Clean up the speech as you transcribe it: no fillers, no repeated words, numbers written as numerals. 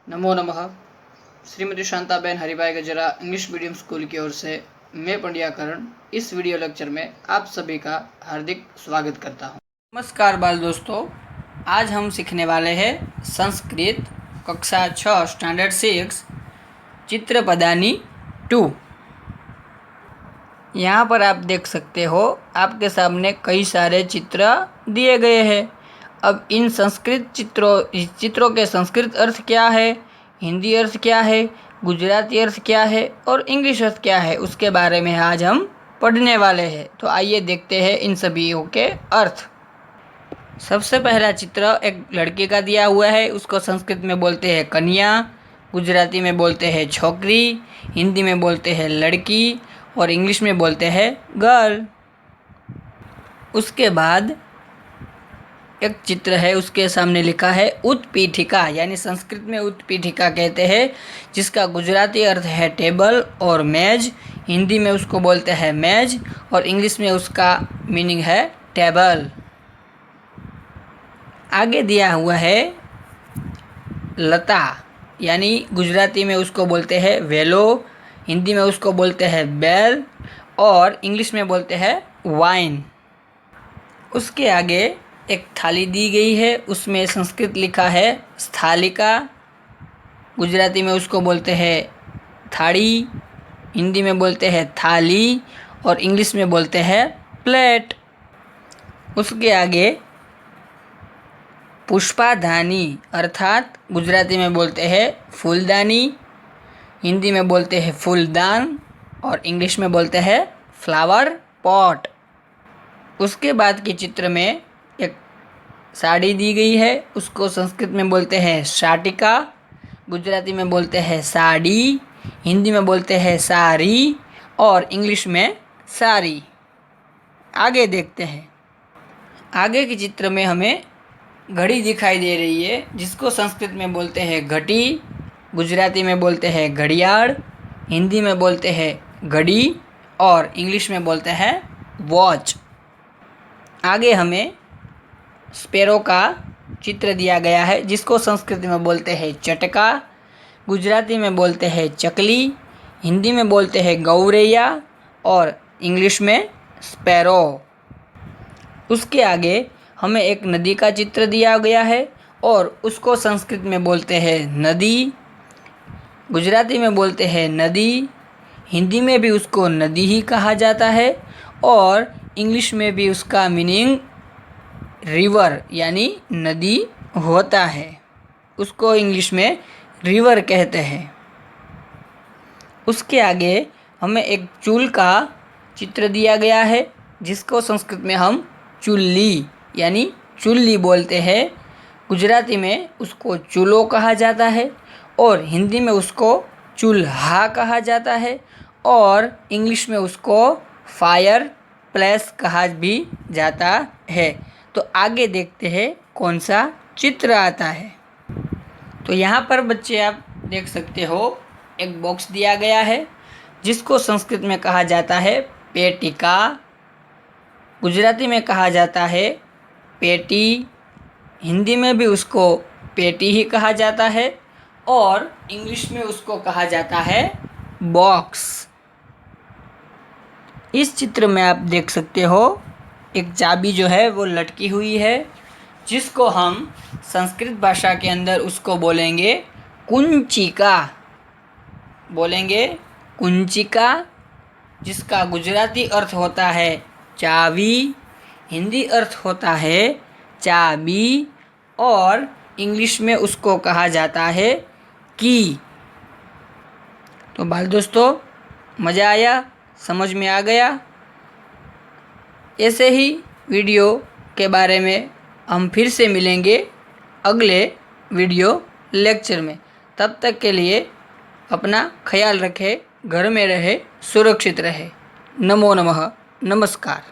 नमो नमः। श्रीमती शांताबेन हरिभाई गजरा English medium school की ओर से मैं पंड्या करण इस वीडियो लेक्चर में आप सभी का हार्दिक स्वागत करता हूं। नमस्कार बाल दोस्तों, आज हम सीखने वाले हैं संस्कृत कक्षा 6 स्टैंडर्ड 6 चित्रपदानी 2। यहाँ पर आप देख सकते हो, आपके सामने कई सारे चित्र दिए गए हैं। अब इन संस्कृत चित्रों के संस्कृत अर्थ क्या है, हिंदी अर्थ क्या है, गुजराती अर्थ क्या है और इंग्लिश अर्थ क्या है, उसके बारे में आज हम पढ़ने वाले हैं। तो आइए देखते हैं इन सभी के अर्थ। सबसे पहला चित्र एक लड़की का दिया हुआ है, उसको संस्कृत में बोलते हैं कन्या, गुजराती में बोलते हैं छोकरी, हिंदी में बोलते हैं लड़की और इंग्लिश में बोलते हैं गर्ल। उसके बाद एक चित्र है, उसके सामने लिखा है उत्पीठिका, यानी संस्कृत में उत्पीठिका कहते हैं, जिसका गुजराती अर्थ है टेबल और मेज, हिंदी में उसको बोलते हैं मेज और इंग्लिश में उसका मीनिंग है टेबल। आगे दिया हुआ है लता, यानी गुजराती में उसको बोलते हैं वेलो, हिंदी में उसको बोलते हैं बेल और इंग्लिश में बोलते हैं वाइन। उसके आगे एक थाली दी गई है, उसमें संस्कृत लिखा है स्थालिका, गुजराती में उसको बोलते हैं थाड़ी, हिंदी में बोलते हैं थाली और इंग्लिश में बोलते हैं प्लेट। उसके आगे पुष्पाधानी, अर्थात गुजराती में बोलते हैं फूलदानी, हिंदी में बोलते हैं फूलदान और इंग्लिश में बोलते हैं फ्लावर पॉट। उसके बाद के चित्र में एक साड़ी दी गई है, उसको संस्कृत में बोलते हैं शाटिका, गुजराती में बोलते हैं साड़ी, हिंदी में बोलते हैं साड़ी और इंग्लिश में साड़ी। आगे देखते हैं। आगे के चित्र में हमें घड़ी दिखाई दे रही है, जिसको संस्कृत में बोलते हैं घटी, गुजराती में बोलते हैं घड़ियाल, हिंदी में बोलते हैं घड़ी और इंग्लिश में बोलते हैं वॉच। आगे हमें स्पैरो का चित्र दिया गया है, जिसको संस्कृत में बोलते हैं चटका, गुजराती में बोलते हैं चकली, हिंदी में बोलते हैं गौरैया और इंग्लिश में स्पैरो। उसके आगे हमें एक नदी का चित्र दिया गया है और उसको संस्कृत में बोलते हैं नदी, गुजराती में बोलते हैं नदी, हिंदी में भी उसको नदी ही कहा जाता है और इंग्लिश में भी उसका मीनिंग रिवर यानी नदी होता है, उसको इंग्लिश में रिवर कहते हैं। उसके आगे हमें एक चूल का चित्र दिया गया है, जिसको संस्कृत में हम चुल्ली यानी चुल्ली बोलते हैं, गुजराती में उसको चूल्हो कहा जाता है और हिंदी में उसको चूल्हा कहा जाता है और इंग्लिश में उसको फायर प्लेस कहा भी जाता है। तो आगे देखते हैं कौन सा चित्र आता है। तो यहाँ पर बच्चे आप देख सकते हो, एक बॉक्स दिया गया है, जिसको संस्कृत में कहा जाता है पेटिका, गुजराती में कहा जाता है पेटी, हिंदी में भी उसको पेटी ही कहा जाता है और इंग्लिश में उसको कहा जाता है बॉक्स। इस चित्र में आप देख सकते हो, एक चाबी जो है वो लटकी हुई है, जिसको हम संस्कृत भाषा के अंदर उसको बोलेंगे कुंचिका, जिसका गुजराती अर्थ होता है चाबी, हिंदी अर्थ होता है चाबी और इंग्लिश में उसको कहा जाता है की। तो बाल दोस्तों, मज़ा आया, समझ में आ गया? ऐसे ही वीडियो के बारे में हम फिर से मिलेंगे अगले वीडियो लेक्चर में। तब तक के लिए अपना ख्याल रखें, घर में रहे, सुरक्षित रहे। नमो नमः, नमस्कार।